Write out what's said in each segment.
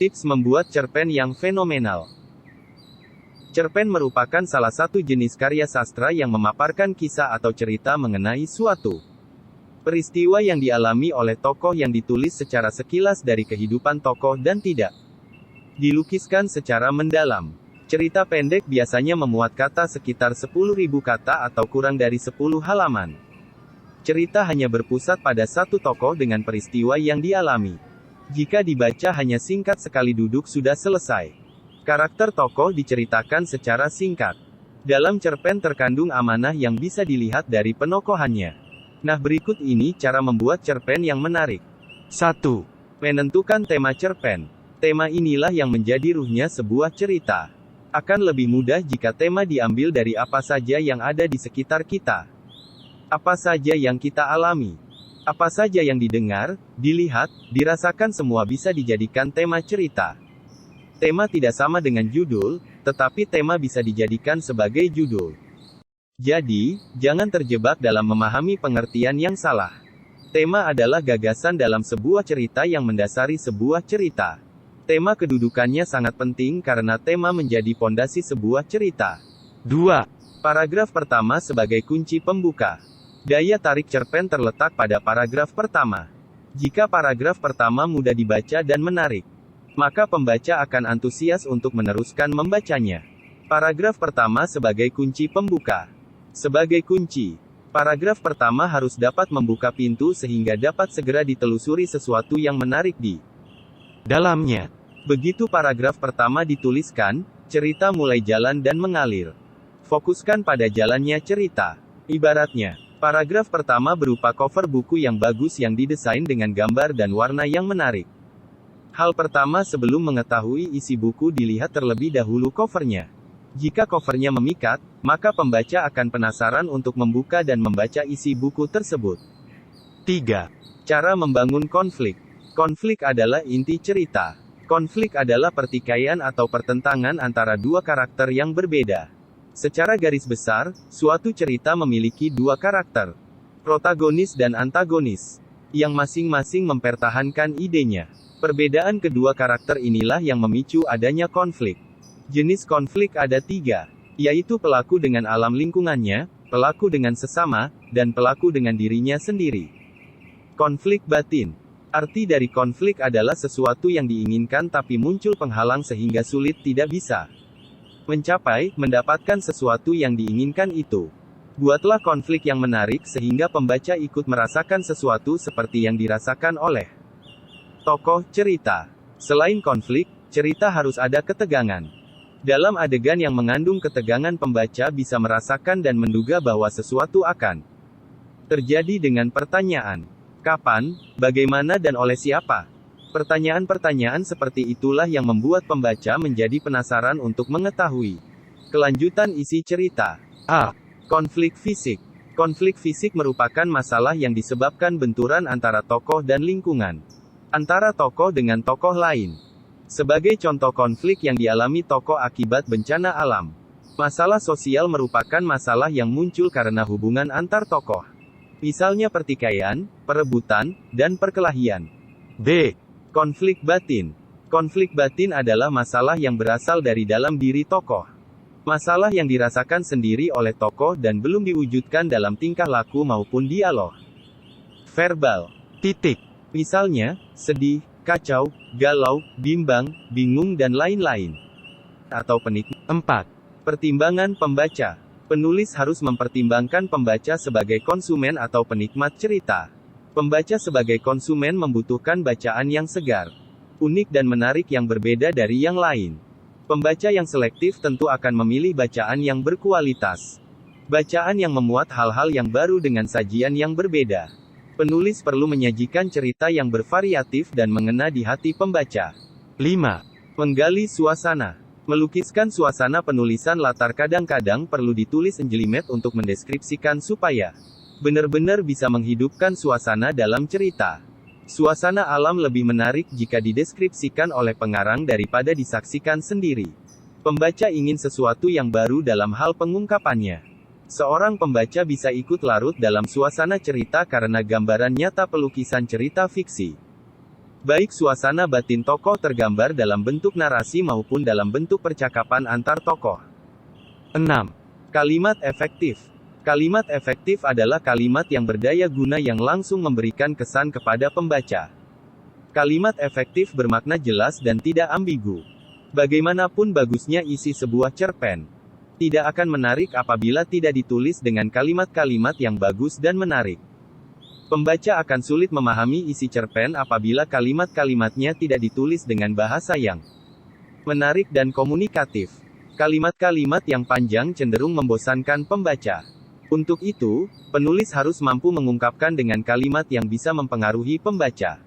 Tips membuat cerpen yang fenomenal. Cerpen merupakan salah satu jenis karya sastra yang memaparkan kisah atau cerita mengenai suatu peristiwa yang dialami oleh tokoh yang ditulis secara sekilas dari kehidupan tokoh dan tidak dilukiskan secara mendalam. Cerita pendek biasanya memuat kata sekitar 10.000 kata atau kurang dari 10 halaman. Cerita hanya berpusat pada satu tokoh dengan peristiwa yang dialami. Jika dibaca hanya singkat sekali duduk sudah selesai. Karakter tokoh diceritakan secara singkat. Dalam cerpen terkandung amanah yang bisa dilihat dari penokohannya. Nah, berikut ini cara membuat cerpen yang menarik. 1. Menentukan tema cerpen. Tema inilah yang menjadi ruhnya sebuah cerita. Akan lebih mudah jika tema diambil dari apa saja yang ada di sekitar kita. Apa saja yang kita alami. Apa saja yang didengar, dilihat, dirasakan semua bisa dijadikan tema cerita. Tema tidak sama dengan judul, tetapi tema bisa dijadikan sebagai judul. Jadi, jangan terjebak dalam memahami pengertian yang salah. Tema adalah gagasan dalam sebuah cerita yang mendasari sebuah cerita. Tema kedudukannya sangat penting karena tema menjadi pondasi sebuah cerita. 2. Paragraf pertama sebagai kunci pembuka. Daya tarik cerpen terletak pada paragraf pertama. Jika paragraf pertama mudah dibaca dan menarik, maka pembaca akan antusias untuk meneruskan membacanya. Paragraf pertama sebagai kunci pembuka. Sebagai kunci, paragraf pertama harus dapat membuka pintu sehingga dapat segera ditelusuri sesuatu yang menarik di dalamnya. Begitu paragraf pertama dituliskan, cerita mulai jalan dan mengalir. Fokuskan pada jalannya cerita. Ibaratnya, paragraf pertama berupa cover buku yang bagus yang didesain dengan gambar dan warna yang menarik. Hal pertama sebelum mengetahui isi buku dilihat terlebih dahulu covernya. Jika covernya memikat, maka pembaca akan penasaran untuk membuka dan membaca isi buku tersebut. 3. Cara membangun konflik. Konflik adalah inti cerita. Konflik adalah pertikaian atau pertentangan antara dua karakter yang berbeda. Secara garis besar, suatu cerita memiliki dua karakter, protagonis dan antagonis, yang masing-masing mempertahankan idenya. Perbedaan kedua karakter inilah yang memicu adanya konflik. Jenis konflik ada 3, yaitu pelaku dengan alam lingkungannya, pelaku dengan sesama, dan pelaku dengan dirinya sendiri. Konflik batin. Arti dari konflik adalah sesuatu yang diinginkan tapi muncul penghalang sehingga sulit tidak bisa mencapai, mendapatkan sesuatu yang diinginkan itu. Buatlah konflik yang menarik sehingga pembaca ikut merasakan sesuatu seperti yang dirasakan oleh tokoh cerita. Selain konflik, cerita harus ada ketegangan. Dalam adegan yang mengandung ketegangan pembaca bisa merasakan dan menduga bahwa sesuatu akan terjadi dengan pertanyaan. Kapan, bagaimana dan oleh siapa? Pertanyaan-pertanyaan seperti itulah yang membuat pembaca menjadi penasaran untuk mengetahui kelanjutan isi cerita. A. Konflik fisik. Konflik fisik merupakan masalah yang disebabkan benturan antara tokoh dan lingkungan. Antara tokoh dengan tokoh lain. Sebagai contoh konflik yang dialami tokoh akibat bencana alam. Masalah sosial merupakan masalah yang muncul karena hubungan antar tokoh. Misalnya pertikaian, perebutan, dan perkelahian. B. Konflik batin. Konflik batin adalah masalah yang berasal dari dalam diri tokoh. Masalah yang dirasakan sendiri oleh tokoh dan belum diwujudkan dalam tingkah laku maupun dialog verbal. Misalnya, sedih, kacau, galau, bimbang, bingung dan lain-lain. Atau penikmat. 4. Pertimbangan pembaca. Penulis harus mempertimbangkan pembaca sebagai konsumen atau penikmat cerita. Pembaca sebagai konsumen membutuhkan bacaan yang segar, unik dan menarik yang berbeda dari yang lain. Pembaca yang selektif tentu akan memilih bacaan yang berkualitas. Bacaan yang memuat hal-hal yang baru dengan sajian yang berbeda. Penulis perlu menyajikan cerita yang bervariatif dan mengena di hati pembaca. 5. Menggali suasana. Melukiskan suasana penulisan latar kadang-kadang perlu ditulis menjelimet untuk mendeskripsikan supaya benar-benar bisa menghidupkan suasana dalam cerita. Suasana alam lebih menarik jika dideskripsikan oleh pengarang daripada disaksikan sendiri. Pembaca ingin sesuatu yang baru dalam hal pengungkapannya. Seorang pembaca bisa ikut larut dalam suasana cerita karena gambaran nyata pelukisan cerita fiksi. Baik suasana batin tokoh tergambar dalam bentuk narasi maupun dalam bentuk percakapan antar tokoh. 6. Kalimat efektif. Kalimat efektif adalah kalimat yang berdaya guna yang langsung memberikan kesan kepada pembaca. Kalimat efektif bermakna jelas dan tidak ambigu. Bagaimanapun bagusnya isi sebuah cerpen, tidak akan menarik apabila tidak ditulis dengan kalimat-kalimat yang bagus dan menarik. Pembaca akan sulit memahami isi cerpen apabila kalimat-kalimatnya tidak ditulis dengan bahasa yang menarik dan komunikatif. Kalimat-kalimat yang panjang cenderung membosankan pembaca. Untuk itu, penulis harus mampu mengungkapkan dengan kalimat yang bisa mempengaruhi pembaca.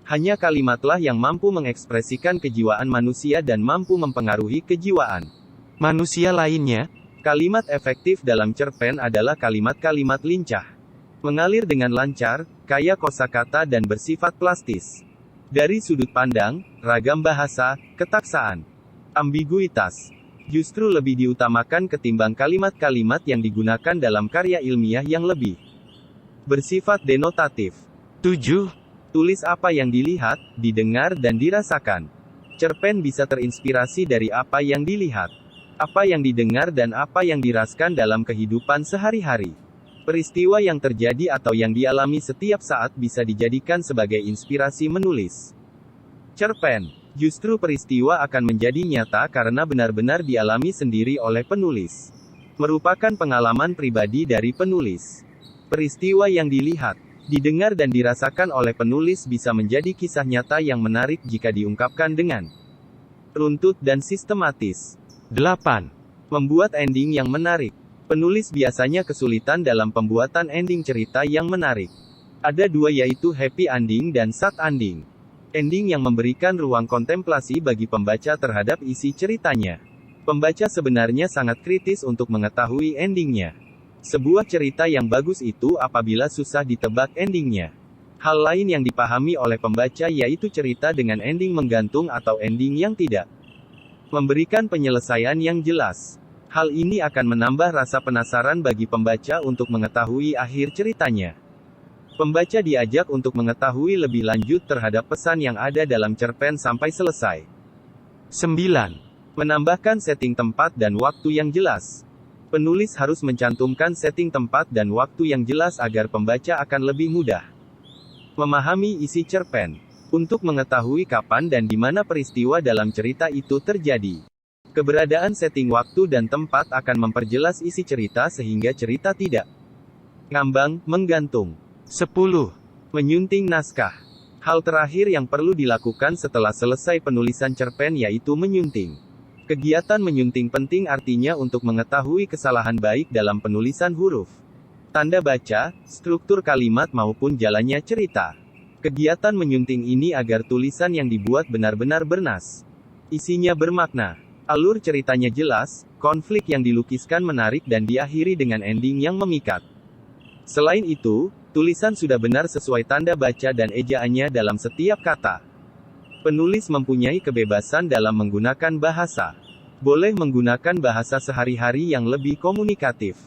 Hanya kalimatlah yang mampu mengekspresikan kejiwaan manusia dan mampu mempengaruhi kejiwaan manusia lainnya. Kalimat efektif dalam cerpen adalah kalimat-kalimat lincah, mengalir dengan lancar, kaya kosakata dan bersifat plastis. Dari sudut pandang, ragam bahasa, ketaksaan, ambiguitas, justru lebih diutamakan ketimbang kalimat-kalimat yang digunakan dalam karya ilmiah yang lebih bersifat denotatif. 7. Tulis apa yang dilihat, didengar dan dirasakan. Cerpen bisa terinspirasi dari apa yang dilihat, apa yang didengar dan apa yang dirasakan dalam kehidupan sehari-hari. Peristiwa yang terjadi atau yang dialami setiap saat bisa dijadikan sebagai inspirasi menulis cerpen. Justru peristiwa akan menjadi nyata karena benar-benar dialami sendiri oleh penulis. Merupakan pengalaman pribadi dari penulis. Peristiwa yang dilihat, didengar dan dirasakan oleh penulis bisa menjadi kisah nyata yang menarik jika diungkapkan dengan runtut dan sistematis. 8. Membuat ending yang menarik. Penulis biasanya kesulitan dalam pembuatan ending cerita yang menarik. Ada dua, yaitu happy ending dan sad ending. Ending yang memberikan ruang kontemplasi bagi pembaca terhadap isi ceritanya. Pembaca sebenarnya sangat kritis untuk mengetahui endingnya. Sebuah cerita yang bagus itu apabila susah ditebak endingnya. Hal lain yang dipahami oleh pembaca yaitu cerita dengan ending menggantung atau ending yang tidak memberikan penyelesaian yang jelas. Hal ini akan menambah rasa penasaran bagi pembaca untuk mengetahui akhir ceritanya. Pembaca diajak untuk mengetahui lebih lanjut terhadap pesan yang ada dalam cerpen sampai selesai. 9. Menambahkan setting tempat dan waktu yang jelas. Penulis harus mencantumkan setting tempat dan waktu yang jelas agar pembaca akan lebih mudah memahami isi cerpen. Untuk mengetahui kapan dan di mana peristiwa dalam cerita itu terjadi. Keberadaan setting waktu dan tempat akan memperjelas isi cerita sehingga cerita tidak ngambang, menggantung. 10. Menyunting naskah. Hal terakhir yang perlu dilakukan setelah selesai penulisan cerpen yaitu menyunting. Kegiatan menyunting penting artinya untuk mengetahui kesalahan baik dalam penulisan huruf, tanda baca, struktur kalimat maupun jalannya cerita. Kegiatan menyunting ini agar tulisan yang dibuat benar-benar bernas, isinya bermakna, alur ceritanya jelas, konflik yang dilukiskan menarik dan diakhiri dengan ending yang memikat. Selain itu, tulisan sudah benar sesuai tanda baca dan ejaannya dalam setiap kata. Penulis mempunyai kebebasan dalam menggunakan bahasa. Boleh menggunakan bahasa sehari-hari yang lebih komunikatif.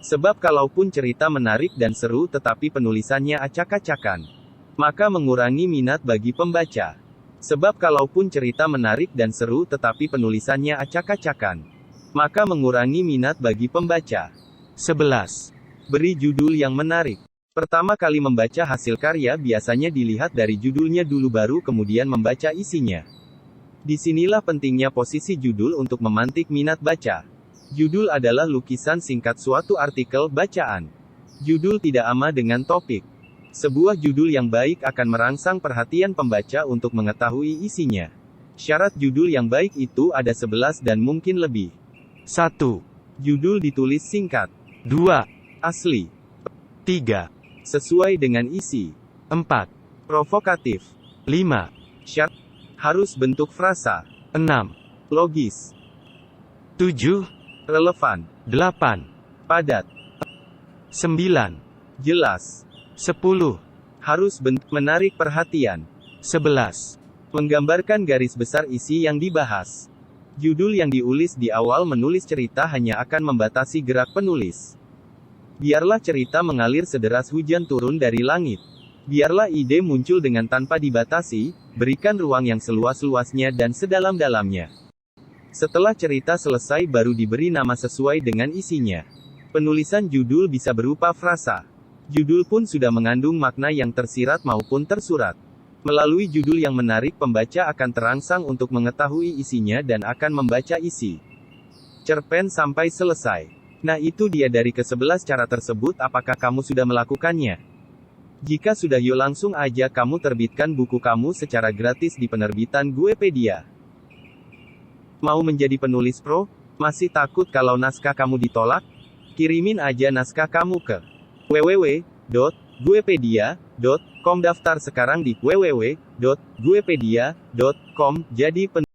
Sebab kalaupun cerita menarik dan seru tetapi penulisannya acak-acakan, maka mengurangi minat bagi pembaca. Sebab kalaupun cerita menarik dan seru tetapi penulisannya acak-acakan, maka mengurangi minat bagi pembaca. 11. Beri judul yang menarik. Pertama kali membaca hasil karya biasanya dilihat dari judulnya dulu baru kemudian membaca isinya. Disinilah pentingnya posisi judul untuk memantik minat baca. Judul adalah lukisan singkat suatu artikel bacaan. Judul tidak ama dengan topik. Sebuah judul yang baik akan merangsang perhatian pembaca untuk mengetahui isinya. Syarat judul yang baik itu ada 11 dan mungkin lebih. 1. Judul ditulis singkat. 2. Asli. 3. Sesuai dengan isi. 4. Provokatif. 5. Syarat. Harus bentuk frasa. 6. Logis. 7. Relevan. 8. Padat. 9. Jelas. 10. Harus bentuk menarik perhatian. 11. Menggambarkan garis besar isi yang dibahas. Judul yang diulis di awal menulis cerita hanya akan membatasi gerak penulis. Biarlah cerita mengalir sederas hujan turun dari langit. Biarlah ide muncul dengan tanpa dibatasi, berikan ruang yang seluas-luasnya dan sedalam-dalamnya. Setelah cerita selesai baru diberi nama sesuai dengan isinya. Penulisan judul bisa berupa frasa. Judul pun sudah mengandung makna yang tersirat maupun tersurat. Melalui judul yang menarik, pembaca akan terangsang untuk mengetahui isinya dan akan membaca isi cerpen sampai selesai. Nah, itu dia dari ke-11 cara tersebut. Apakah kamu sudah melakukannya? Jika sudah, yuk langsung aja kamu terbitkan buku kamu secara gratis di penerbitan Guepedia. Mau menjadi penulis pro? Masih takut kalau naskah kamu ditolak? Kirimin aja naskah kamu ke www.guepedia.com. Daftar sekarang di www.guepedia.com. Jadi